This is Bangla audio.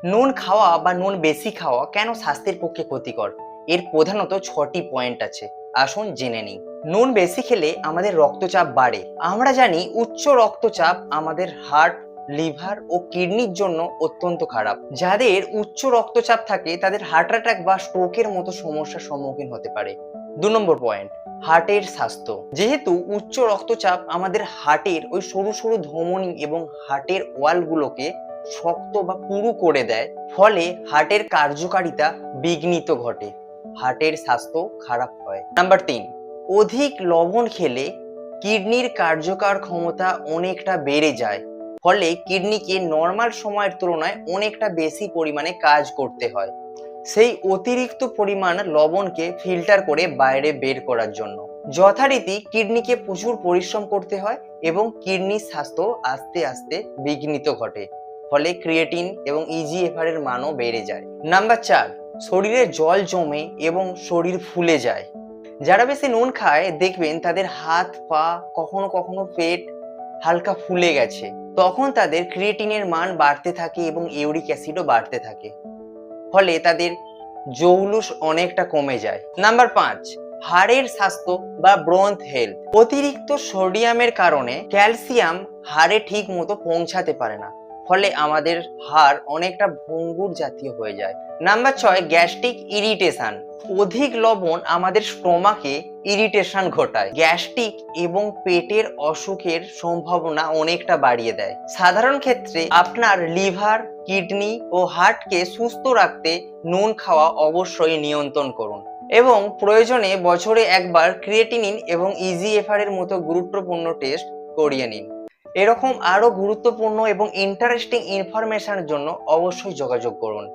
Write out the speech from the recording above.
নুন খাওয়া বা নুন বেশি খাওয়া কেন স্বাস্থ্যের পক্ষে ক্ষতিকর? এর প্রধানত 6টি পয়েন্ট আছে, আসুন জেনে নিই। নুন বেশি খেলে আমাদের রক্তচাপ বাড়ে। আমরা জানি উচ্চ রক্তচাপ আমাদের হার্ট, লিভার ও কিডনির জন্য অত্যন্ত খারাপ। যাদের উচ্চ রক্তচাপ থাকে তাদের হার্ট অ্যাটাক বা স্ট্রোকের মতো সমস্যার সম্মুখীন হতে পারে। 2 নম্বর পয়েন্ট, হার্টের স্বাস্থ্য। যেহেতু উচ্চ রক্তচাপ আমাদের হার্টের ওই সরু সরু ধমনী এবং হার্টের ওয়ালগুলোকে শক্ত বা পুরু করে দেয়, ফলে হার্টের কার্যকারিতা বিঘ্নিত ঘটে, হার্টের স্বাস্থ্য খারাপ হয়। নাম্বার 3, অধিক লবণ খেলে কিডনির কার্যকর ক্ষমতা অনেকটা বেড়ে যায়, ফলে কিডনিকে নর্মাল সময়ের তুলনায় অনেকটা বেশি পরিমাণে কাজ করতে হয় সেই অতিরিক্ত পরিমাণ লবণকে ফিল্টার করে বাইরে বের করার জন্য। যথারীতি কিডনিকে প্রচুর পরিশ্রম করতে হয় এবং কিডনির স্বাস্থ্য আস্তে আস্তে বিঘ্নিত ঘটে, ফলে ক্রিয়েটিন এবং ইজিএফআর এর মানও বেড়ে যায়। নাম্বার 4, শরীরে জল জমে এবং শরীর ফুলে যায়। যারা বেশি নুন খায় দেখবেন তাদের হাত পা, কখনো কখনো পেট হালকা ফুলে গেছে, তখন তাদের ক্রিয়েটিনের মান বাড়তে থাকে এবং ইউরিক অ্যাসিডও বাড়তে থাকে, ফলে তাদের জৌলুস অনেকটা কমে যায়। নাম্বার 5, হাড়ের স্বাস্থ্য বা ব্রোন্থ হেলথ। অতিরিক্ত সোডিয়ামের কারণে ক্যালসিয়াম হাড়ে ঠিক মতো পৌঁছাতে পারে না, ফলে আমাদের হাড় অনেকটা ভঙ্গুর জাতীয় হয়ে যায়। Number 6, gastric irritation. অধিক লবণ আমাদের স্টোমাকে ইরিটেশন ঘটায়, গ্যাস্ট্রিক এবং পেটের অসুখের সম্ভাবনা অনেকটা বাড়িয়ে দেয়। সাধারণ ক্ষেত্রে আপনার লিভার, কিডনি ও হার্টকে সুস্থ রাখতে নুন খাওয়া অবশ্যই নিয়ন্ত্রণ করুন এবং প্রয়োজনে বছরে একবার ক্রিয়েটিনিন এবং ইজিএফআর এর মতো গুরুত্বপূর্ণ টেস্ট করিয়ে নিন। এরকম আরো গুরুত্বপূর্ণ এবং ইন্টারেস্টিং ইনফরমেশনের জন্য অবশ্যই যোগাযোগ করুন।